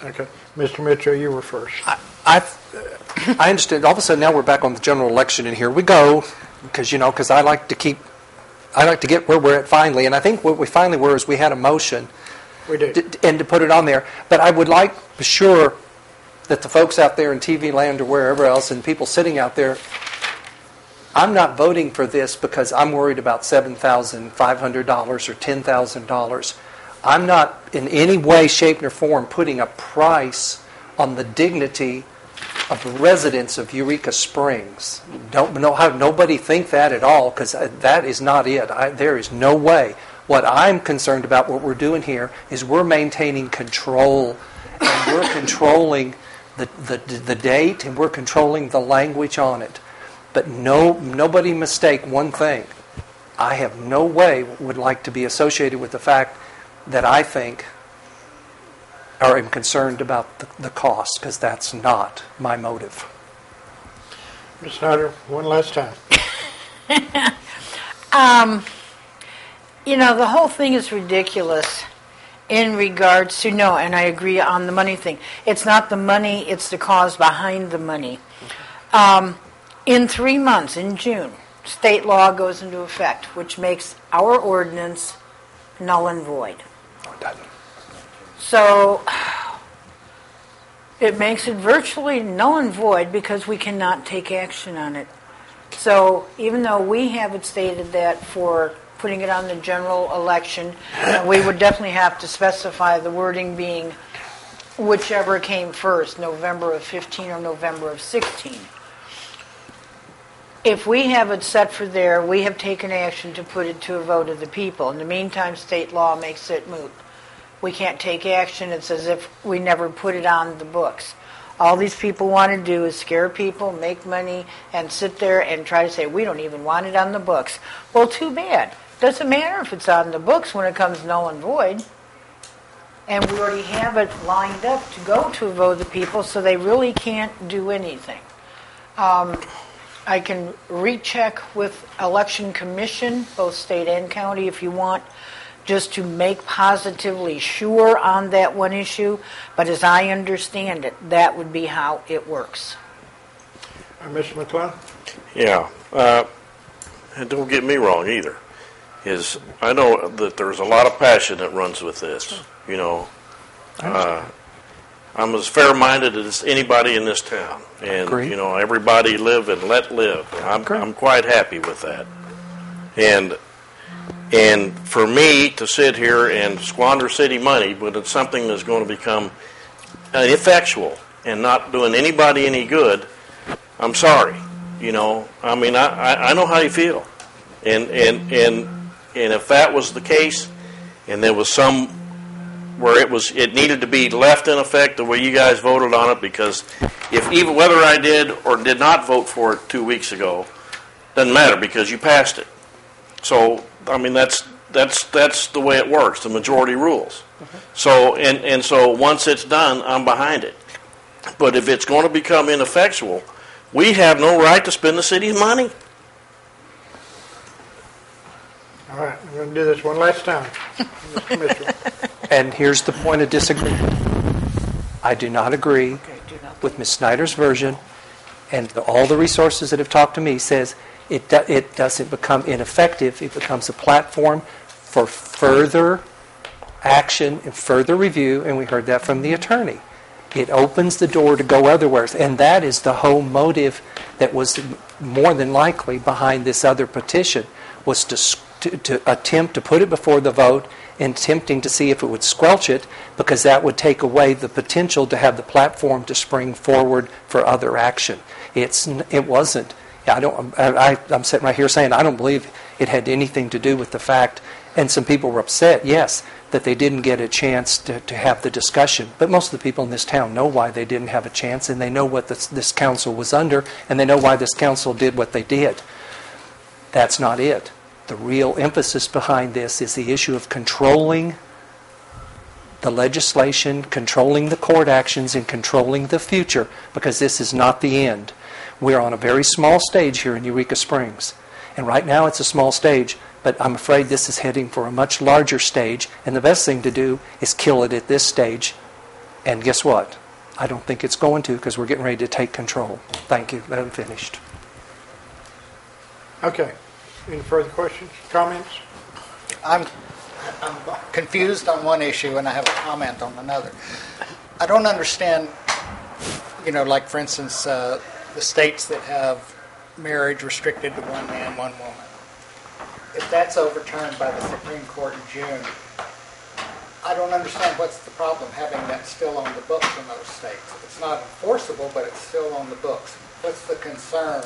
Okay. Mr. Mitchell, you were first. I understand. All of a sudden, now we're back on the general election, and here we go, because I like to get where we're at finally, and I think what we finally were is we had a motion. We did. And to put it on there. But I would like for sure that the folks out there in TV land or wherever else and people sitting out there, I'm not voting for this because I'm worried about $7,500 or $10,000. I'm not in any way, shape, or form putting a price on the dignity of the residents of Eureka Springs. Don't have nobody think that at all, because that is not it. There is no way. What I'm concerned about, what we're doing here, is we're maintaining control, and we're controlling the date, and we're controlling the language on it. But nobody mistake one thing. I have no way would like to be associated with the fact that I think or am concerned about the cost, because that's not my motive. Ms. Schneider, one last time. The whole thing is ridiculous in regards to, and I agree on the money thing. It's not the money, it's the cause behind the money. In 3 months, in June, state law goes into effect, which makes our ordinance null and void. So it makes it virtually null and void because we cannot take action on it. So even though we haven't stated that for putting it on the general election, we would definitely have to specify the wording being whichever came first, November of 15 or November of 16. If we have it set for there, we have taken action to put it to a vote of the people. In the meantime, state law makes it moot. We can't take action. It's as if we never put it on the books. All these people want to do is scare people, make money, and sit there and try to say, we don't even want it on the books. Well, too bad. Doesn't matter if it's on the books when it comes null and void. And we already have it lined up to go to a vote of the people, so they really can't do anything. I can recheck with Election Commission, both state and county, if you want, just to make positively sure on that one issue. But as I understand it, that would be how it works. Mr. McClung? Yeah. And don't get me wrong either. I know that there's a lot of passion that runs with this. I'm as fair-minded as anybody in this town, and everybody live and let live. I'm quite happy with that. And for me to sit here and squander city money, but it's something that's going to become ineffectual and not doing anybody any good, I'm sorry. I know how you feel, and if that was the case, and there was some where it needed to be left in effect the way you guys voted on it, because even whether I did or did not vote for it 2 weeks ago, doesn't matter because you passed it. So that's the way it works. The majority rules. Okay. So so once it's done, I'm behind it. But if it's going to become ineffectual, we have no right to spend the city's money. All right, I'm going to do this one last time. Mr. Mitchell. And here's the point of disagreement. I do not agree with Ms. Snyder's version, and all the resources that have talked to me says it doesn't become ineffective. It becomes a platform for further action and further review, and we heard that from the attorney. It opens the door to go otherwhere, and that is the whole motive that was more than likely behind this other petition, was to attempt to put it before the vote and attempting to see if it would squelch it, because that would take away the potential to have the platform to spring forward for other action. It wasn't. I'm sitting right here saying I don't believe it had anything to do with the fact, and some people were upset, yes, that they didn't get a chance to have the discussion. But most of the people in this town know why they didn't have a chance, and they know what this council was under, and they know why this council did what they did. That's not it. The real emphasis behind this is the issue of controlling the legislation, controlling the court actions, and controlling the future, because this is not the end. We're on a very small stage here in Eureka Springs. And right now it's a small stage, but I'm afraid this is heading for a much larger stage, and the best thing to do is kill it at this stage And guess what? I don't think it's going to, because we're getting ready to take control. Thank you. I'm finished. Okay. Any further questions, comments? I'm confused on one issue and I have a comment on another. I don't understand, like for instance, the states that have marriage restricted to one man, one woman. If that's overturned by the Supreme Court in June, I don't understand what's the problem having that still on the books in those states. It's not enforceable, but it's still on the books. What's the concern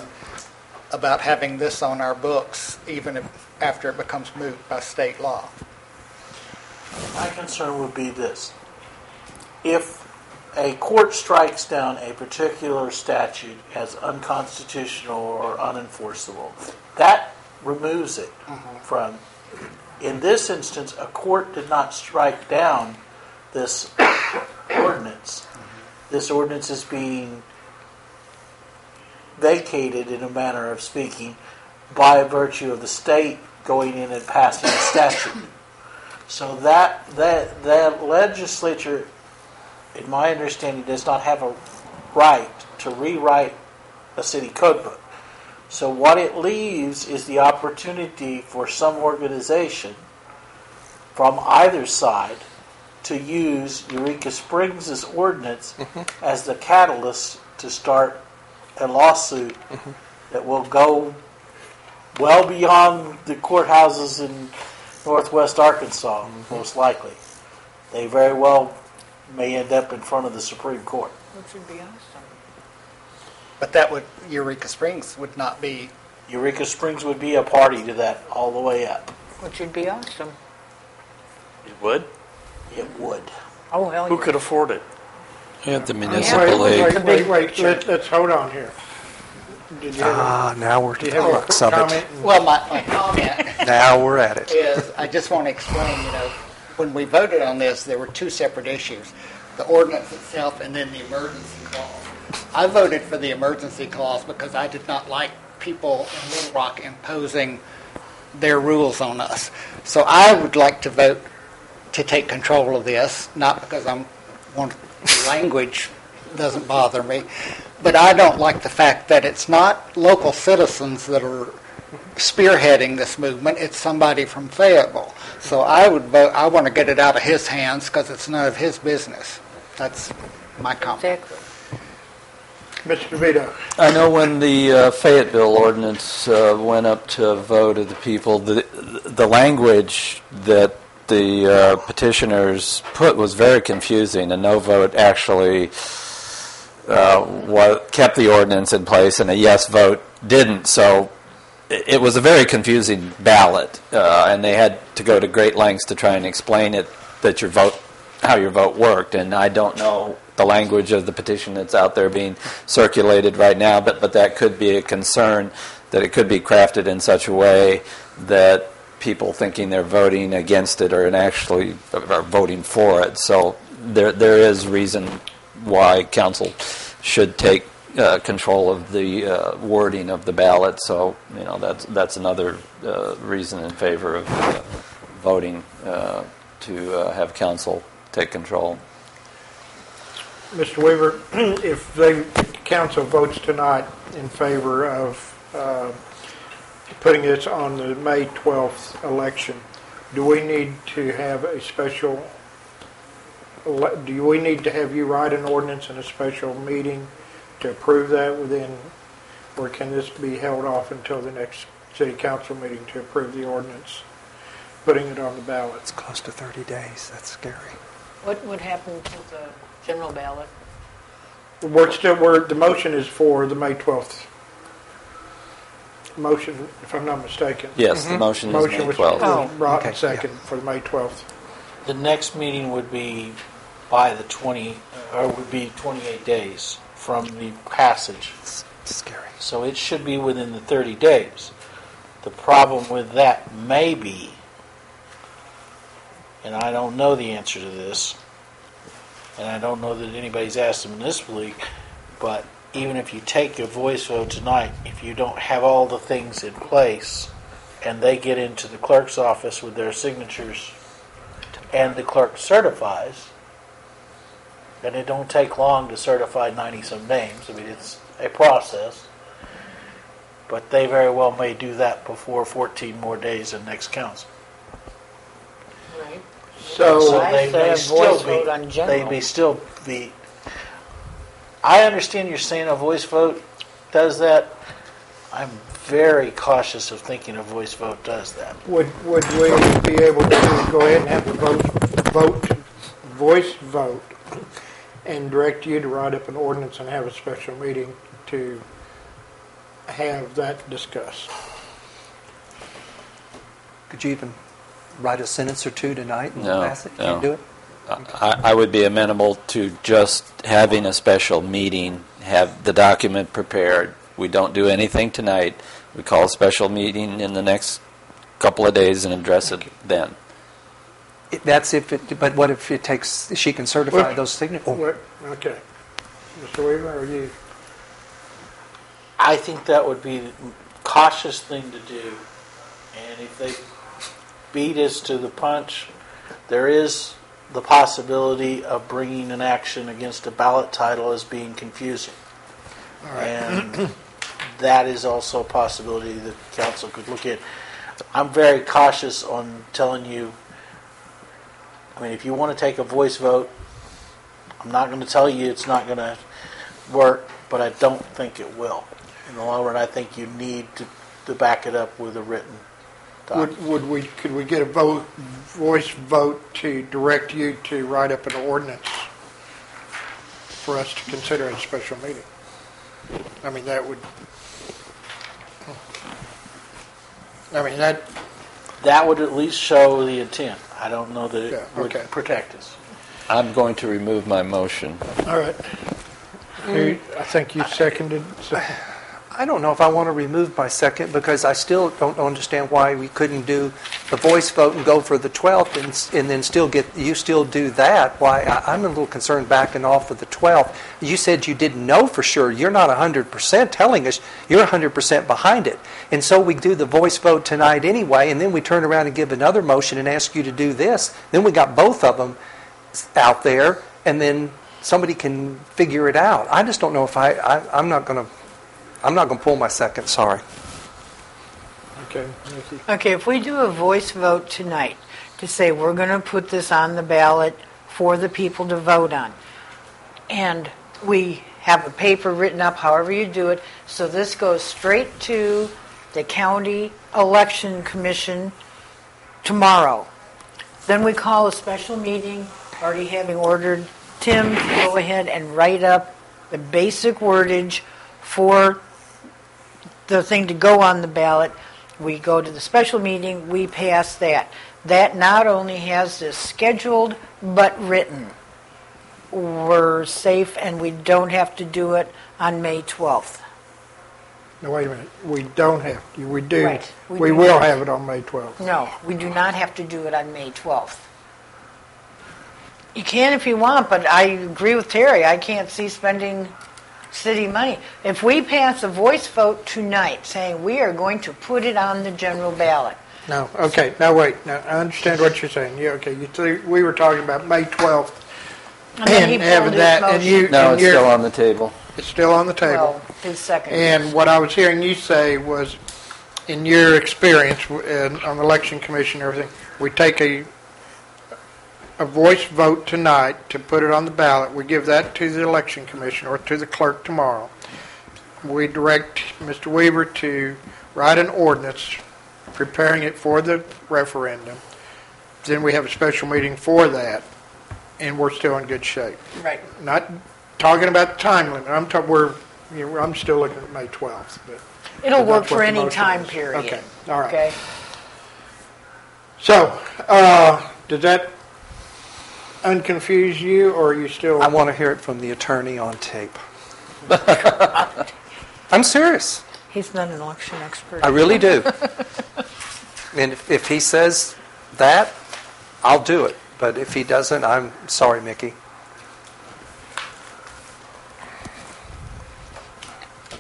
about having this on our books, even after it becomes moot by state law? My concern would be this. If a court strikes down a particular statute as unconstitutional or unenforceable, that removes it from... In this instance, a court did not strike down this ordinance. This ordinance is being vacated, in a manner of speaking, by virtue of the state going in and passing a statute. So that legislature, in my understanding, does not have a right to rewrite a city code book. So what it leaves is the opportunity for some organization from either side to use Eureka Springs' ordinance as the catalyst to start a lawsuit that will go well beyond the courthouses in northwest Arkansas, most likely. They very well may end up in front of the Supreme Court. Which would be awesome. But that would, Eureka Springs would not be... Eureka Springs would be a party to that all the way up. Which would be awesome. It would? It would. Oh, hell Who yeah. could afford it? Yeah, the Wait, municipal league. wait. Let's hold on here. Did you have Now we're do to you the have a crux of comment? it. Well, my comment Now we're at it. is, I just want to explain, when we voted on this, there were two separate issues. The ordinance itself and then the emergency clause. I voted for the emergency clause because I did not like people in Little Rock imposing their rules on us. So I would like to vote to take control of this, not because language doesn't bother me, but I don't like the fact that it's not local citizens that are spearheading this movement. It's somebody from Fayetteville. So I would vote. I want to get it out of his hands because it's none of his business. That's my comment. Exactly. Mr. DeVito. I know when the Fayetteville ordinance went up to a vote of the people, the language that the petitioners put was very confusing. A no vote actually kept the ordinance in place, and a yes vote didn't. So it was a very confusing ballot, and they had to go to great lengths to try and explain it, that how your vote worked. And I don't know the language of the petition that's out there being circulated right now, but that could be a concern, that it could be crafted in such a way that people thinking they're voting against it are actually are voting for it. So there is reason why council should take control of the wording of the ballot. So that's another reason in favor of voting to have council take control. Mr. Weaver, if the council votes tonight in favor of putting this on the May 12th election, do we need to have you write an ordinance in a special meeting to approve that or can this be held off until the next city council meeting to approve the ordinance, putting it on the ballot? It's close to 30 days. That's scary. What would happen to the general ballot? The motion is for the May 12th motion, if I'm not mistaken. Yes, the motion is May Was 12th. brought and second for the May 12th. The next meeting would be by the 28 days from the passage. It's scary. So it should be within the 30 days. The problem with that may be, and I don't know the answer to this, and I don't know that anybody's asked the municipal league, but even if you take your voice vote tonight, if you don't have all the things in place and they get into the clerk's office with their signatures and the clerk certifies, And it don't take long to certify 90-some names. I mean, it's a process. But they very well may do that before 14 more days in next council. Right. So, I they said may a still voice vote on be. general. They may still be. I understand you're saying a voice vote does that. I'm very cautious of thinking a voice vote does that. would we be able to go ahead and have the voice vote, and direct you to write up an ordinance and have a special meeting to have that discussed? Could you even write a sentence or two tonight and No, pass it? no. Can't do it? I would be amenable to just having a special meeting, have the document prepared. We don't do anything tonight. We call a special meeting in the next couple of days and address it then. That's if it, but what if it takes, she can certify Well, those signatures? Okay. Mr. Weaver, are you? I think that would be the cautious thing to do. And if they beat us to the punch, there is the possibility of bringing an action against a ballot title as being confusing. All right. And that is also a possibility that the council could look at. I'm very cautious on telling you, I mean, if you want to take a voice vote, I'm not going to tell you it's not going to work, but I don't think it will. In the long run, I think you need to back it up with a written document. Could we get a voice vote to direct you to write up an ordinance for us to consider at a special meeting? I mean, that would. That would at least show the intent. I don't know that it Yeah, would okay. protect us. I'm going to remove my motion. All right. I think you seconded. So. I don't know if I want to remove my second, because I still don't understand why we couldn't do the voice vote and go for the 12th and then still you still do that. Why, I'm a little concerned backing off of the 12th. You said you didn't know for sure. You're not 100% telling us. You're 100% behind it. And so we do the voice vote tonight anyway, and then we turn around and give another motion and ask you to do this. Then we got both of them out there, and then somebody can figure it out. I just don't know if I'm not going to pull my second, sorry. Okay. Nikki. Okay, if we do a voice vote tonight to say we're going to put this on the ballot for the people to vote on, and we have a paper written up, however you do it, so this goes straight to the county election commission tomorrow. Then we call a special meeting, already having ordered Tim to go ahead and write up the basic wordage for the thing to go on the ballot. We go to the special meeting, we pass that. That not only has this scheduled, but written. We're safe, and we don't have to do it on May 12th. No, wait a minute. We don't have to. We do. Right. We do will not. have it on May 12th. No, we do not have to do it on May 12th. You can if you want, but I agree with Terry. I can't see spending city money. If we pass a voice vote tonight saying we are going to put it on the general ballot. No. Okay. Now wait. Now I understand what you're saying. Yeah. Okay. We were talking about May 12th And then he and having pulled his that, and motion. you. No, and it's you're- still on the table. It's still on the table. Well, his second. And what I was hearing you say was, in your experience on the election commission and everything, we take a voice vote tonight to put it on the ballot. We give that to the election commission or to the clerk tomorrow. We direct Mr. Weaver to write an ordinance, preparing it for the referendum. Then we have a special meeting for that, and we're still in good shape. Right. Not talking about the time limit. I'm still looking at May 12th. But It'll that's work what for the any motion time is. period. Okay. All right. Okay. So, does that unconfuse you, or are you still? I want to hear it from the attorney on tape. I'm serious. He's not an election expert. I really do. And if he says that, I'll do it. But if he doesn't, I'm sorry, Mickey.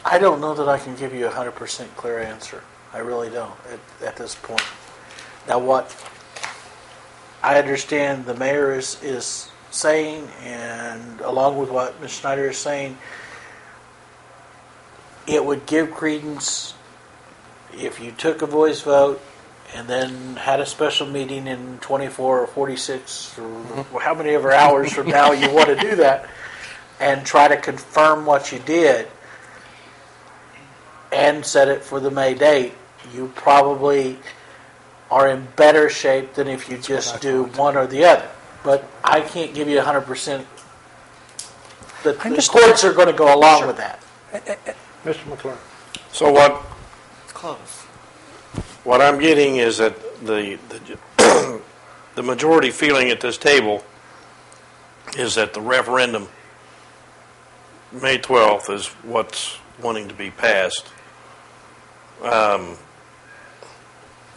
I don't know that I can give you a 100% clear answer. I really don't at this point. Now, what I understand the mayor is saying, and along with what Ms. Schneider is saying, it would give credence if you took a voice vote and then had a special meeting in 24 or 46 or how many ever hours from now you want to do that, and try to confirm what you did and set it for the May date. You probably are in better shape than if you just do one or the other. But I can't give you 100% that the courts are going to go along with that. Mr. McClung. So what I'm getting is that the majority feeling at this table is that the referendum May 12th is what's wanting to be passed,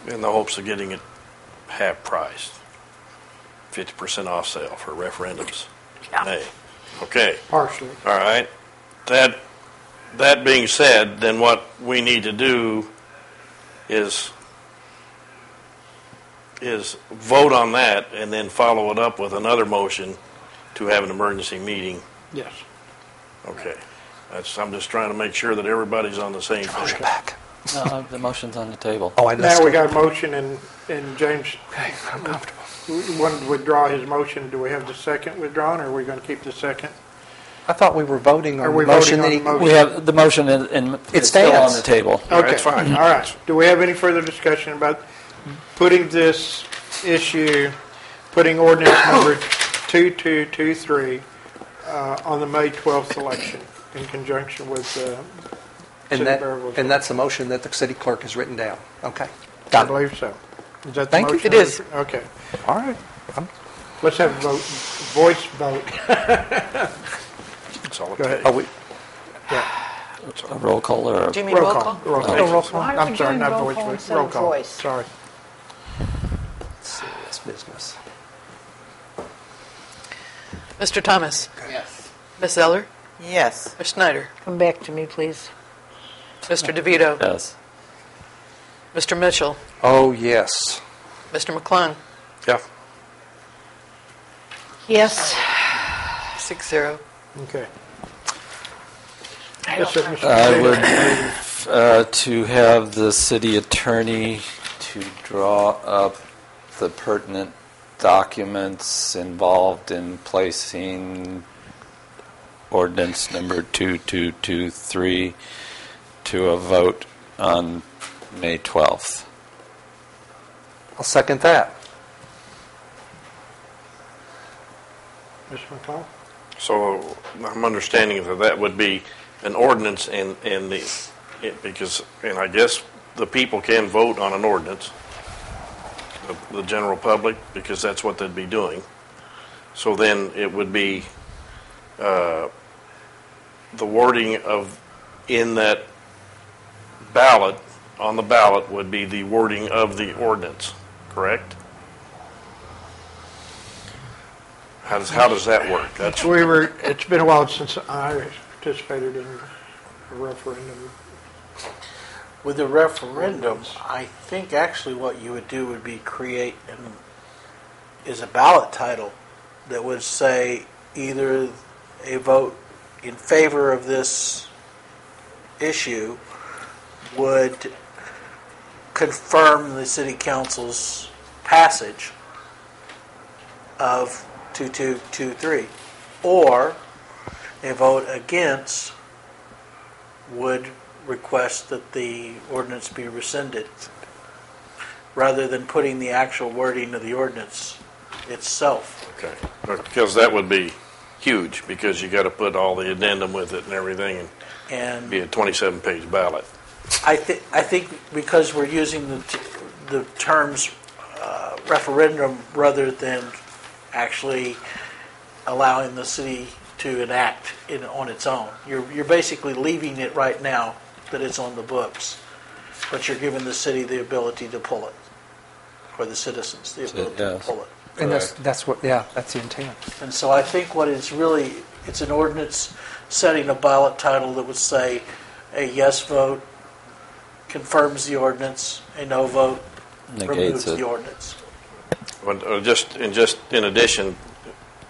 in the hopes of getting it half priced, 50% off sale for referendums. Yeah. May. Okay. Partially. All right. That being said, then what we need to do is vote on that and then follow it up with another motion to have an emergency meeting. Yes. Okay. I'm just trying to make sure that everybody's on the same page. Back. No, the motion's on the table. Oh, I Now we got a motion, and James Okay, I'm comfortable. wanted to withdraw his motion. Do we have the second withdrawn, or are we going to keep the second? I thought we were voting on Are the we motion voting that on the he... motion? We have the motion, and It it's still on stands. the table. Okay, That's fine. All right. Do we have any further discussion about putting this issue, putting ordinance number 2223 on the May 12th election in conjunction with City Bearville? And that's the motion that the city clerk has written down. Okay. I Got it. believe so. Is that the Thank you. motion? It is. Okay. All right. Let's have a vote, voice vote. That's all it Go ahead. takes. Oh, we... A roll call or a Do you mean Roll roll call. call? Roll call. Oh, roll call. Why are I'm we sorry, doing not roll voice call vote. instead Roll of call. voice? Sorry. Serious business. Mr. Thomas? Yes. Ms. Eller? Yes. Ms. Schneider? Come back to me, please. Mr. DeVito? yes. Mr. Mitchell? Oh, yes. Mr. McClung? Yeah. Yes. 6-0. Okay. Yes, sir, Mr. I Taylor. would move to have the city attorney to draw up the pertinent documents involved in placing ordinance number 2223 to a vote on May 12th. I'll second that. Mr. McClung? So I'm understanding that would be an ordinance because I guess the people can vote on an ordinance, the general public, because that's what they'd be doing. So then it would be the wording of in that ballot, on the ballot would be the wording of the ordinance, correct? How does that work? That's It's been a while since I participated in a referendum. With the referendum, I think actually what you would do would be create is a ballot title that would say either a vote in favor of this issue would confirm the city council's passage of 2223, or a vote against would request that the ordinance be rescinded, rather than putting the actual wording of the ordinance itself. okay. Because that would be huge, because you got to put all the addendum with it and everything, and be a 27-page ballot. I think because we're using the terms referendum rather than actually allowing the city to enact it on its own. You're basically leaving it right now that it's on the books, but you're giving the city the ability to pull it, or the citizens the ability to pull it. And that's what, yeah, that's the intent. And so I think what it's really, it's an ordinance setting a ballot title that would say a yes vote confirms the ordinance, a no vote removes Negates it. the ordinance. Just in addition,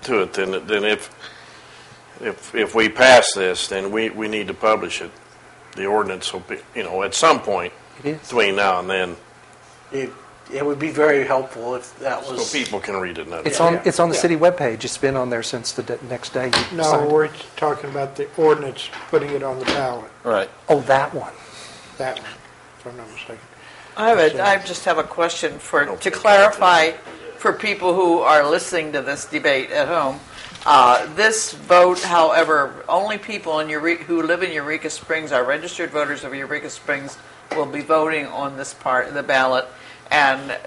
to it, then if we pass this, then we need to publish it. The ordinance will be, at some point It is. between now and then, It would be very helpful if that so was. people can read it. It's on the city webpage. It's been on there since the next day. you No, signed. we're talking about the ordinance, putting it on the ballot, Right. Oh, that one. that one, if I'm not mistaken. I just have a question to clarify for people who are listening to this debate at home. This vote, however, only people who live in Eureka Springs, are registered voters of Eureka Springs, will be voting on this part of the ballot. And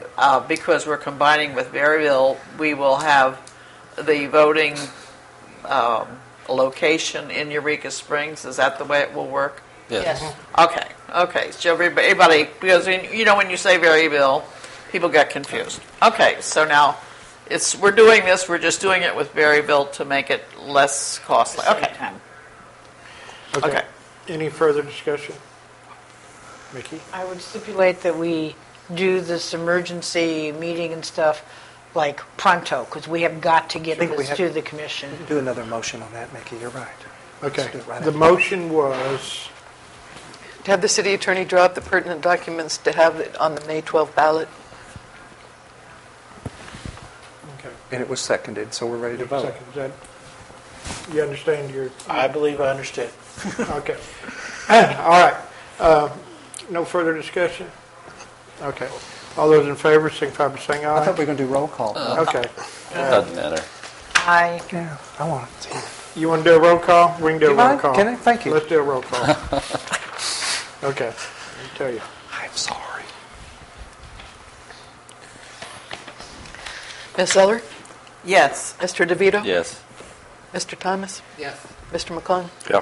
because we're combining with Berryville, we will have the voting location in Eureka Springs. Is that the way it will work? Yes. Okay. So everybody, because when you say Berryville, people get confused. Okay, so now we're doing this. We're just doing it with Berryville to make it less costly. Okay. Okay. Any further discussion? Mickey? I would stipulate that we do this emergency meeting and stuff like pronto, because we have got to get think we this have- to the commission. Do another motion on that, Mickey. You're right. Okay, Let's do it right the after. motion was, To have the city attorney draw up the pertinent documents to have it on the May 12th ballot. okay, And it was seconded, so we're ready to vote. second, is that, you understand your, I believe I understand. okay. All right, no further discussion? Okay, all those in favor, signify by saying I thought aye. we were going to do roll call. Okay, Doesn't matter. Yeah, I want to see. you want to do a roll call? We can do a You roll mind? call. Can I? Thank you. Let's do a roll call. Okay, let me tell you. I'm sorry. Ms. Zeller? Yes. Mr. DeVito? Yes. Mr. Thomas? Yes. Mr. McClung? Yeah.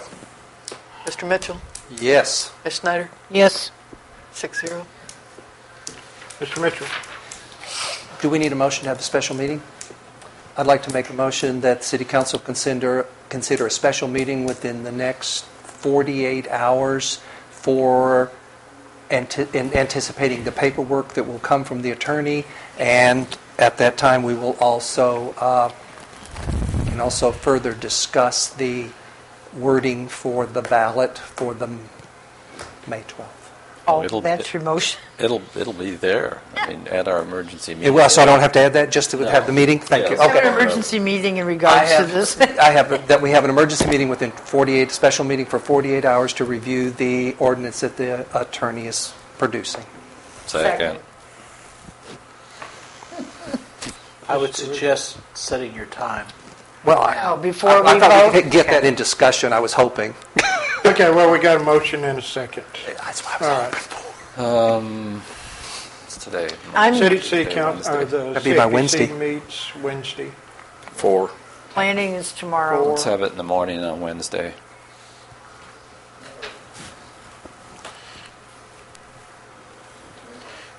Mr. Mitchell? Yes. Ms. Schneider? Yes. 6-0. Mr. Mitchell? Do we need a motion to have a special meeting? I'd like to make a motion that City Council consider a special meeting within the next 48 hours for in anticipating the paperwork that will come from the attorney, and at that time we will also can also further discuss the wording for the ballot for the May 12th. Oh, It'll- that's your motion. It'll be there. I mean, at our emergency meeting. Well, so I don't have to add that, just to have the meeting? Thank you. Yes. Have an Okay. emergency meeting in regards to this. I have, that we have an emergency meeting within 48, special meeting for 48 hours to review the ordinance that the attorney is producing. Second. I would suggest setting your time. Well, Before I we thought we vote. could get that in discussion, I was hoping. Okay, well, we got a motion and a second. That's what I was All hoping. right. It's today. I'm City Okay, council, Wednesday. the That'd be by CAPC Wednesday. meets Wednesday. 4. planning is tomorrow. Let's have it in the morning on Wednesday.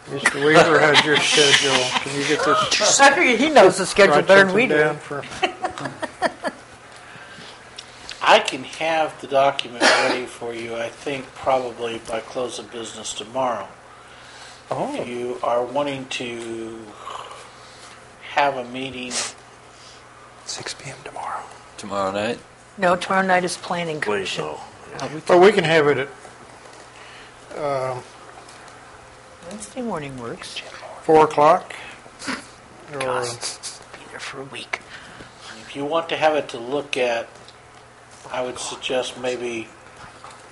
Mr. Weaver, how's your schedule? Can you get this? I figure he knows the schedule write better than we something do. down for- I can have the document ready for you, I think, probably by close of business tomorrow. Oh, If you are wanting to have a meeting, 6 p.m. tomorrow. Tomorrow night? No, tomorrow night is planning Please, commission. no. Well, we can have it at Wednesday morning works. 4 o'clock. Or, Be there for a week. if you want to have it to look at, I would suggest maybe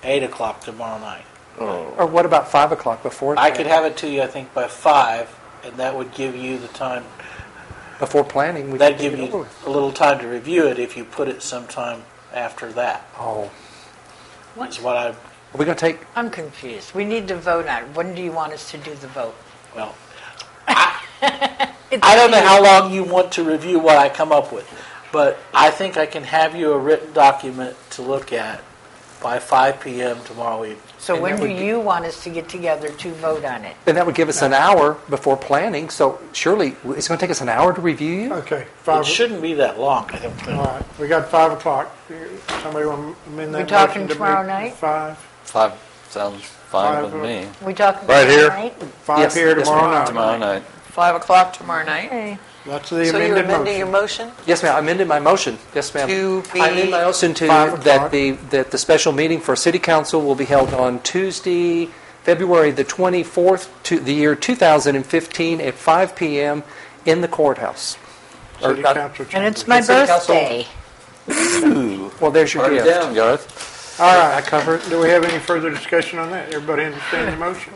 8 o'clock tomorrow night. Or what about 5 o'clock before? I could have it to you, I think, by 5, and that would give you the time, Before planning. We that'd can give get it over you with. a little time to review it if you put it sometime after that, Oh, is what I, are we going to take, I'm confused. We need to vote on it. When do you want us to do the vote? well, It's I don't know up to how you. long you want to review what I come up with, but I think I can have you a written document to look at by 5 p.m. tomorrow evening. So And when that do would be- you want us to get together to vote on it? then that would give us an hour before planning, so surely it's going to take us an hour to review you? okay, It 5. shouldn't be that long, I don't All think. right, we got 5 o'clock. Somebody want to amend that We talking motion to tomorrow meet night? at 5? 5 sounds fine Five, with me. We talking Right tomorrow here? night? 5 Yes, here yes, tomorrow ma'am. night. Tomorrow night. 5 o'clock tomorrow night? Okay. That's the So you're amended amending your motion. motion Yes, ma'am. I amended my motion. Yes, ma'am. to be... I amend my motion to 5 that o'clock. the special meeting for City Council will be held on Tuesday, February the 24th, to the year 2015 at 5 p.m. in the courthouse. City Council And it's chambers. my City Council- birthday. Well, there's your Write it gift. down, Garth. All right. I cover it. Do we have any further discussion on that? Everybody understand the motion?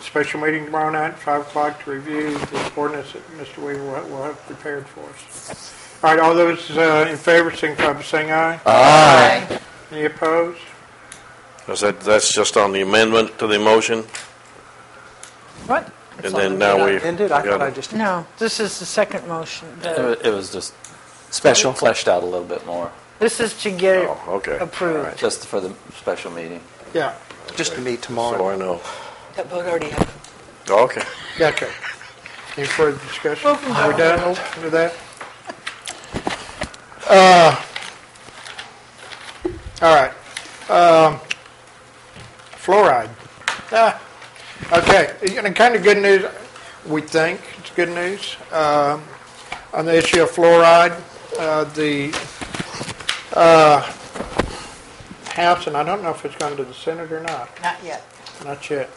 Special meeting tomorrow night, 5 o'clock, to review the ordinance that Mr. Weaver will have prepared for us. All right, all those in favor, signify by saying aye. Aye. Any opposed? That's just on the amendment to the motion, What? and then now we Amended? I thought got I it. just... No, this is the second motion. It was just Special. fleshed out a little bit more, This is to get it Oh, okay. approved. just for the special meeting. Yeah. Just to meet So tomorrow. I know. That vote already happened. Okay. Okay. Any further discussion? Are we done with that? All right. Fluoride. Okay. And kind of good news, we think it's good news. On the issue of fluoride, the House, and I don't know if it's gone to the Senate or not. Not yet. Not yet.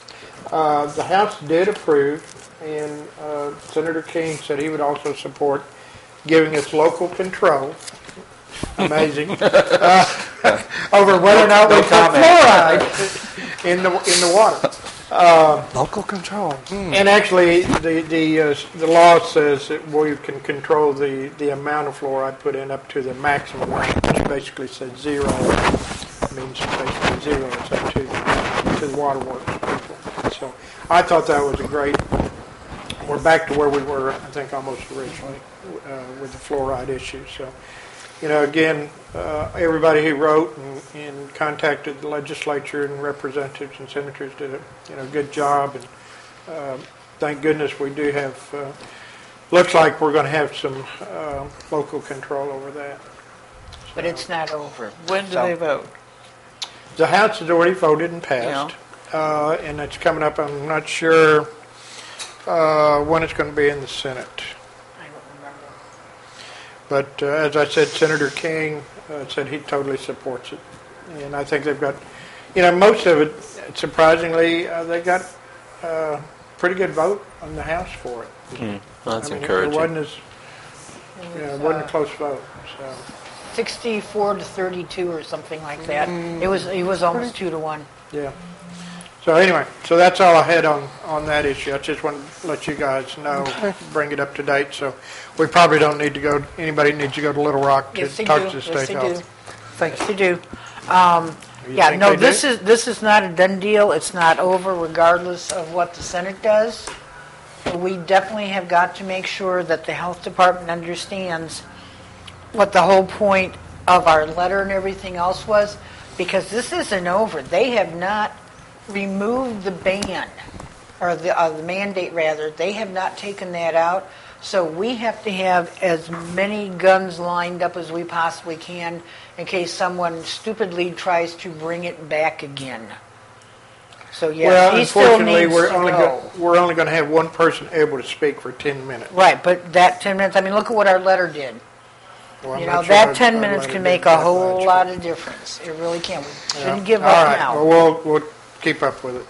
The House did approve, and Senator King said he would also support giving us local control. Amazing. Over whether or not we put fluoride in the water. Local control. And actually, the law says that we can control the amount of fluoride put in up to the maximum range, which basically says zero. Means basically zero. It's up to the waterworks people. So I thought that was a great. We're back to where we were, I think, almost originally with the fluoride issue. So, again, everybody who wrote and contacted the legislature and representatives and senators did a good job. And thank goodness we do have. Looks like we're going to have some local control over that. But it's not over. When do they vote? The House has already voted and passed, and it's coming up. I'm not sure when it's going to be in the Senate. I don't remember. But as I said, Senator King said he totally supports it. And I think they've got, most of it, surprisingly, they got a pretty good vote on the House for it. That's I mean, encouraging. it wasn't a close vote. So. 64 to 32 or something like that. It was almost 2 to 1. Yeah. So anyway, so that's all I had on that issue. I just wanted to let you guys know, bring it up to date. So we probably don't need to go, anybody needs to go to Little Rock to Yes, they talk do. to the Yes, state they health. do. Thank you. They do. You Yeah, think no, they do? this is not a done deal. It's not over regardless of what the Senate does. But we definitely have got to make sure that the health department understands what the whole point of our letter and everything else was, because this isn't over. They have not removed the ban, or the mandate rather. They have not taken that out. So we have to have as many guns lined up as we possibly can in case someone stupidly tries to bring it back again. So yes, Well, he still unfortunately, needs we're to only go. we're only going to have one person able to speak for 10 minutes. Right, but that 10 minutes, I mean, look at what our letter did. Well, I'm You not know, sure that I'd 10 let minutes it can do make a that whole much. lot of difference. It really can. We shouldn't Yeah. give All up right. now. Well, we'll keep up with it.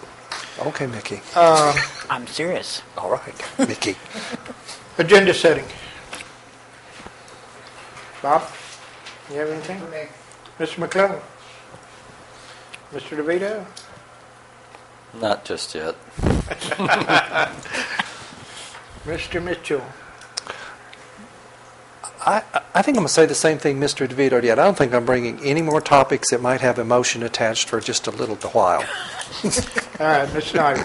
Okay, Mickey. I'm serious. All right, Mickey. Agenda setting. Bob, you have anything? Mr. McClung? Mr. DeVito? Not just yet. Mr. Mitchell? I think I'm going to say the same thing Mr. DeVito did. I don't think I'm bringing any more topics that might have emotion attached for just a little while. All right, Ms. Snyder.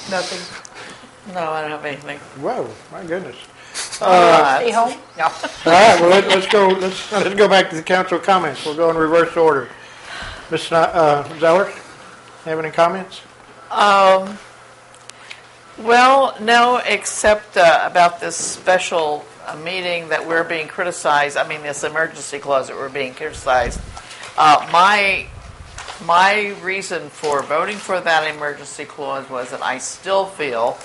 Nothing. No, I don't have anything. Whoa, my goodness. Stay home? No. All right, well, let's go. Let's go back to the council comments. We'll go in reverse order. Ms. Zeller, have any comments? Well, no, except about this special meeting that we're being criticized. I mean, this emergency clause that we're being criticized. My reason for voting for that emergency clause was that I still feel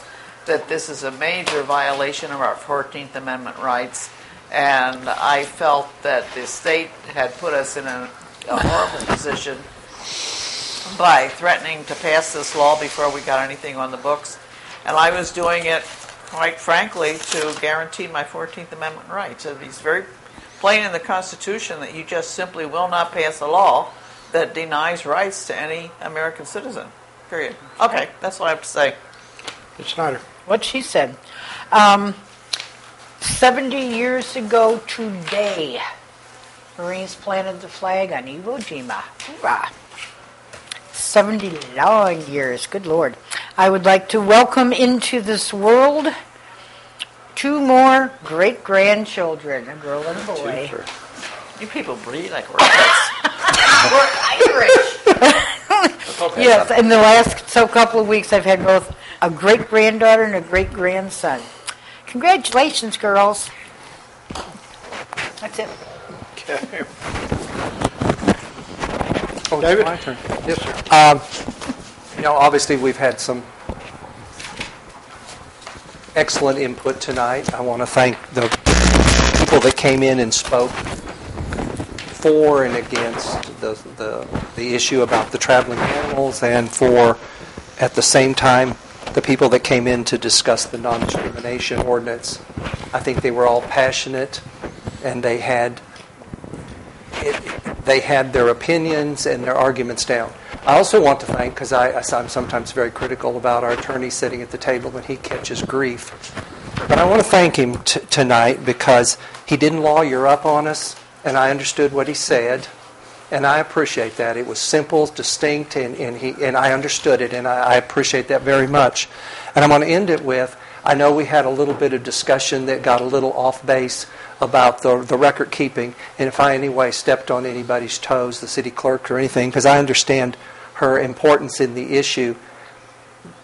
that this is a major violation of our 14th Amendment rights, and I felt that the state had put us in a horrible position by threatening to pass this law before we got anything on the books. And I was doing it, quite frankly, to guarantee my 14th Amendment rights. It's very plain in the Constitution that you just simply will not pass a law that denies rights to any American citizen, period. Okay, that's what I have to say. Ms. Schneider. What she said. 70 years ago today, Marines planted the flag on Iwo Jima. Hoorah. 70 long years, good Lord. I would like to welcome into this world 2 more great-grandchildren, a girl and a boy. You people breed like rabbits. We're Irish. Yes, in the last couple of weeks, I've had both a great-granddaughter and a great-grandson. Congratulations, girls. That's it. Okay. Oh, David? it's my turn. Yes, sir. Obviously we've had some excellent input tonight. I want to thank the people that came in and spoke for and against the issue about the traveling animals, and for, at the same time, the people that came in to discuss the non-discrimination ordinance. I think they were all passionate, and they had their opinions and their arguments down. I also want to thank, because I'm sometimes very critical about our attorney sitting at the table when he catches grief, but I want to thank him tonight because he didn't lawyer up on us, and I understood what he said, and I appreciate that. It was simple, distinct, and I understood it, and I appreciate that very much. And I'm going to end it with, I know we had a little bit of discussion that got a little off base about the record keeping, and if I in any way stepped on anybody's toes, the city clerk or anything, because I understand her importance in the issue,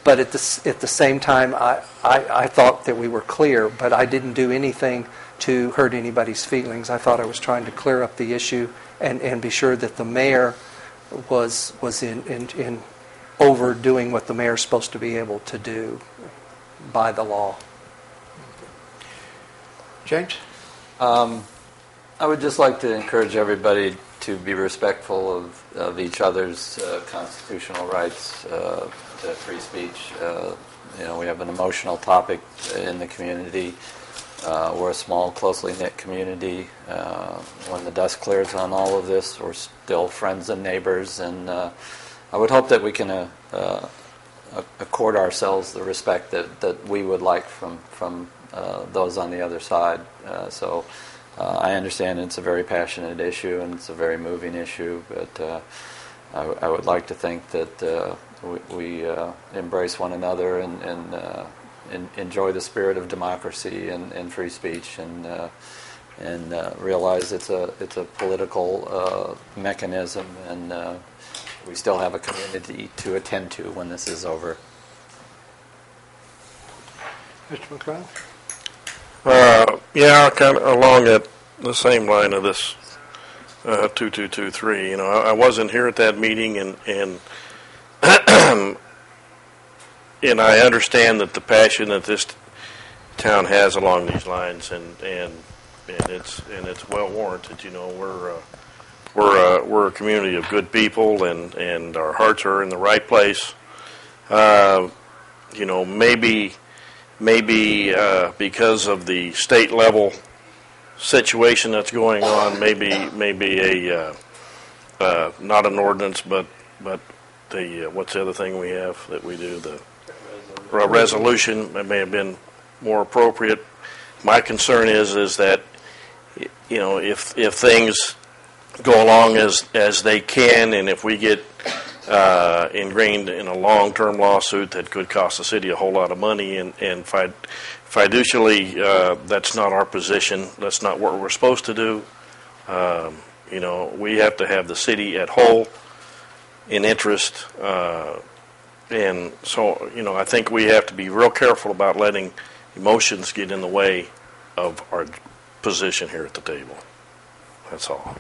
but at the same time, I thought that we were clear, but I didn't do anything to hurt anybody's feelings. I thought I was trying to clear up the issue and be sure that the mayor was in overdoing what the mayor's supposed to be able to do by the law. James? I would just like to encourage everybody to be respectful of each other's constitutional rights to free speech. We have an emotional topic in the community. We're a small, closely knit community. When the dust clears on all of this, we're still friends and neighbors, and I would hope that we can accord ourselves the respect that we would like from those on the other side. So I understand it's a very passionate issue and it's a very moving issue, but I would like to think that we embrace one another and enjoy the spirit of democracy and free speech, and realize it's a political mechanism, and we still have a community to attend to when this is over. Mr. McClung? Yeah, kind of along the same line of this 2223. I wasn't here at that meeting, and and I understand that the passion that this town has along these lines, and it's well warranted. We're a community of good people, and our hearts are in the right place. Maybe because of the state level situation that's going on, maybe a not an ordinance, but the what's the other thing we have that we do, the resolution, that may have been more appropriate. My concern is that if things go along as they can, and if we get ingrained in a long-term lawsuit that could cost the city a whole lot of money, and fiducially, that's not our position. That's not what we're supposed to do. We have to have the city at whole in interest, and so I think we have to be real careful about letting emotions get in the way of our position here at the table. That's all.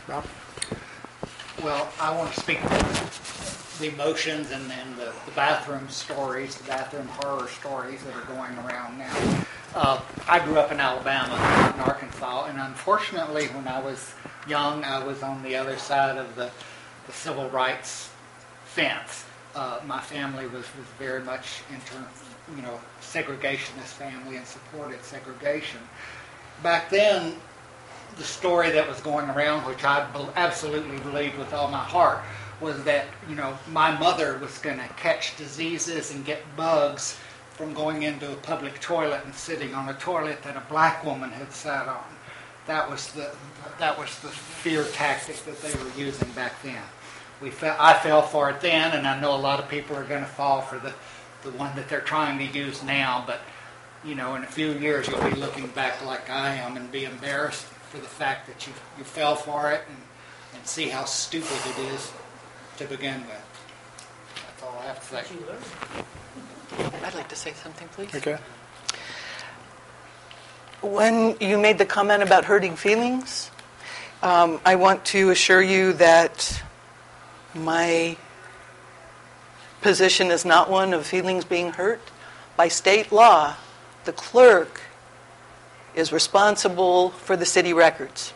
Rob? Well, I want to speak the emotions and the bathroom stories, the bathroom horror stories that are going around now. I grew up in Alabama, not in Arkansas, and unfortunately, when I was young, I was on the other side of the civil rights fence. My family was very much segregationist family and supported segregation. Back then, the story that was going around, which I absolutely believed with all my heart, was that my mother was going to catch diseases and get bugs from going into a public toilet and sitting on a toilet that a black woman had sat on. That was the fear tactic that they were using back then. I fell for it then, and I know a lot of people are going to fall for the one that they're trying to use now. But in a few years, you'll be looking back like I am and be embarrassed for the fact that you fell for it and see how stupid it is to begin with. That's all I have to say. I'd like to say something, please. Okay. When you made the comment about hurting feelings, I want to assure you that my position is not one of feelings being hurt. By state law, the clerk is responsible for the city records.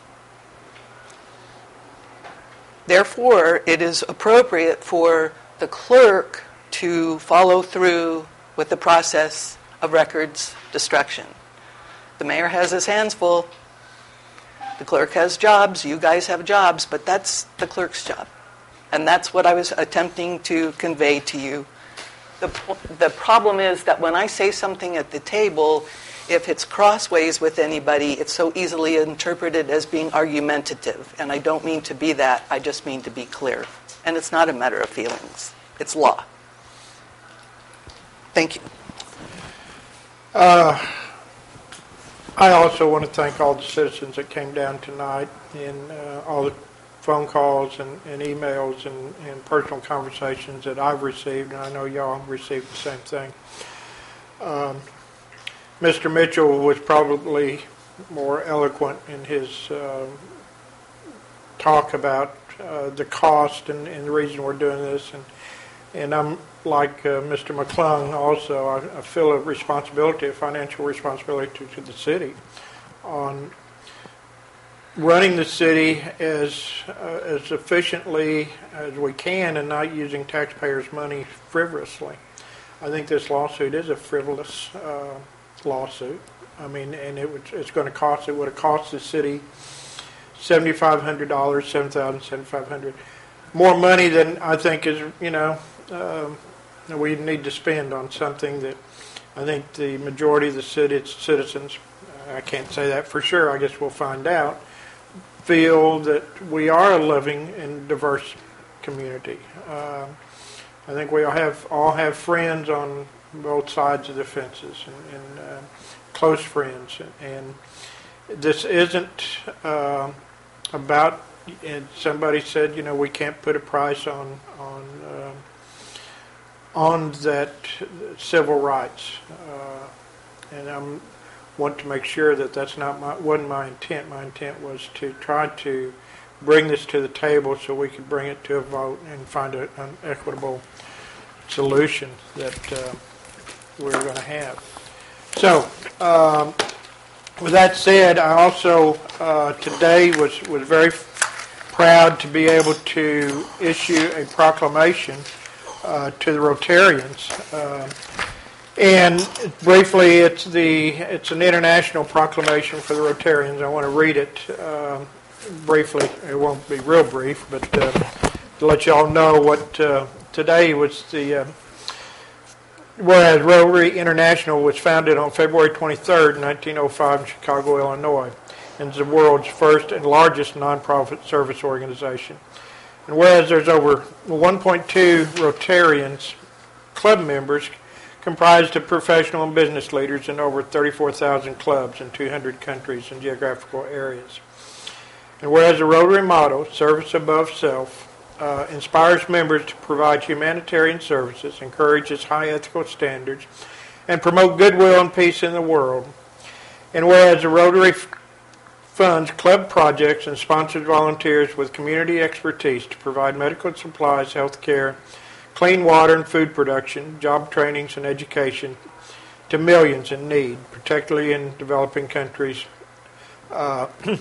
Therefore, it is appropriate for the clerk to follow through with the process of records destruction. The mayor has his hands full. The clerk has jobs. You guys have jobs, but that's the clerk's job. And that's what I was attempting to convey to you. The problem is that when I say something at the table, if it's crossways with anybody, it's so easily interpreted as being argumentative. And I don't mean to be that. I just mean to be clear. And it's not a matter of feelings. It's law. Thank you. I also want to thank all the citizens that came down tonight and all the phone calls and emails and personal conversations that I've received, and I know y'all have received the same thing. Mr. Mitchell was probably more eloquent in his talk about the cost and the reason we're doing this, and I'm like Mr. McClung also. I feel a responsibility, a financial responsibility to the city on running the city as efficiently as we can and not using taxpayers' money frivolously. I think this lawsuit is a frivolous lawsuit. I mean, and it's going to cost. It would have cost the city $7,500, $7,700, more money than I think is we need to spend on something that I think the majority of the citizens, I can't say that for sure. I guess we'll find out. Feel that we are a living and diverse community. I think we all have friends on both sides of the fences and close friends. And this isn't about. And somebody said, we can't put a price on that civil rights, and I want to make sure that that's wasn't my intent. My intent was to try to bring this to the table so we could bring it to a vote and find an equitable solution that we're going to have. So, with that said, I also today was very proud to be able to issue a proclamation to the Rotarians. And briefly, it's an international proclamation for the Rotarians. I want to read it briefly. It won't be real brief, but to let you all know what today was the. Whereas Rotary International was founded on February 23rd, 1905 in Chicago, Illinois, and is the world's first and largest nonprofit service organization. And whereas there's over 1.2 Rotarians, club members, comprised of professional and business leaders in over 34,000 clubs in 200 countries and geographical areas. And whereas the Rotary motto, service above self, inspires members to provide humanitarian services, encourages high ethical standards, and promote goodwill and peace in the world. And whereas the Rotary funds club projects and sponsors volunteers with community expertise to provide medical supplies, health care, clean water and food production, job trainings and education to millions in need, particularly in developing countries. And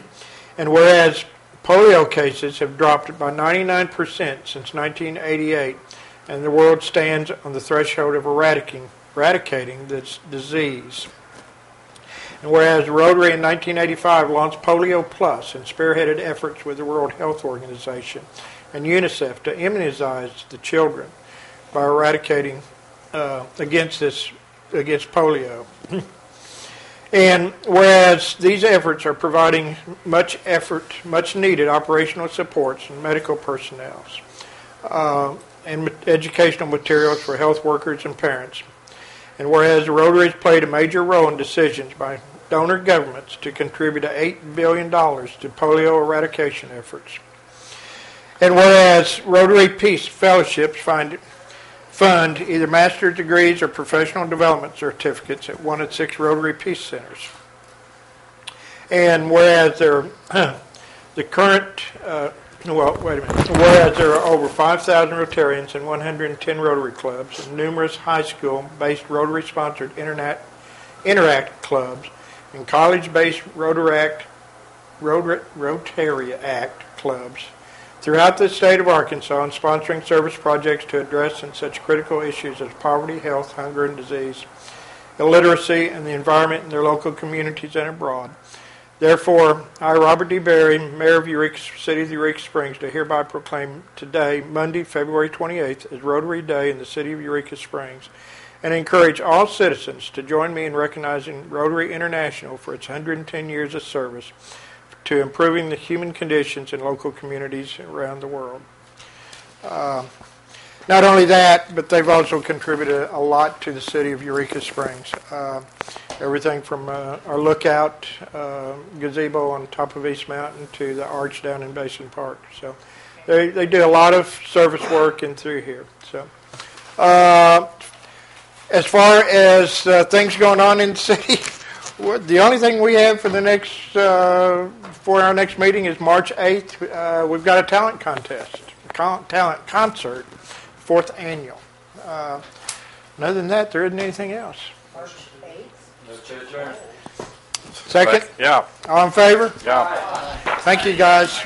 whereas polio cases have dropped by 99% since 1988, and the world stands on the threshold of eradicating this disease. And whereas Rotary in 1985 launched Polio Plus and spearheaded efforts with the World Health Organization and UNICEF to immunize the children by eradicating against polio. And whereas these efforts are providing much needed operational supports and medical personnel, and educational materials for health workers and parents. And whereas Rotary has played a major role in decisions by donor governments to contribute $8 billion to polio eradication efforts. And whereas Rotary Peace Fellowships fund either master's degrees or professional development certificates at 1 of 6 Rotary Peace Centers. And whereas the current whereas there are over 5,000 Rotarians and 110 Rotary clubs and numerous high school-based Rotary-sponsored Interact clubs and college-based Rotary Act clubs throughout the state of Arkansas and sponsoring service projects to address such critical issues as poverty, health, hunger and disease, illiteracy, and the environment in their local communities and abroad. Therefore, I, Robert D. Berry, Mayor of Eureka City of Eureka Springs, do hereby proclaim today, Monday, February 28th, as Rotary Day in the city of Eureka Springs, and encourage all citizens to join me in recognizing Rotary International for its 110 years of service to improving the human conditions in local communities around the world. Not only that, but they've also contributed a lot to the city of Eureka Springs. Everything from our lookout gazebo on top of East Mountain to the arch down in Basin Park. So they do a lot of service work in through here. So as far as things going on in the city, the only thing we have for the next for our next meeting is March 8th. We've got a talent contest, talent concert, 4th annual. And other than that, there isn't anything else. March 8th. Second? Yeah. All in favor? Yeah. Thank you, guys.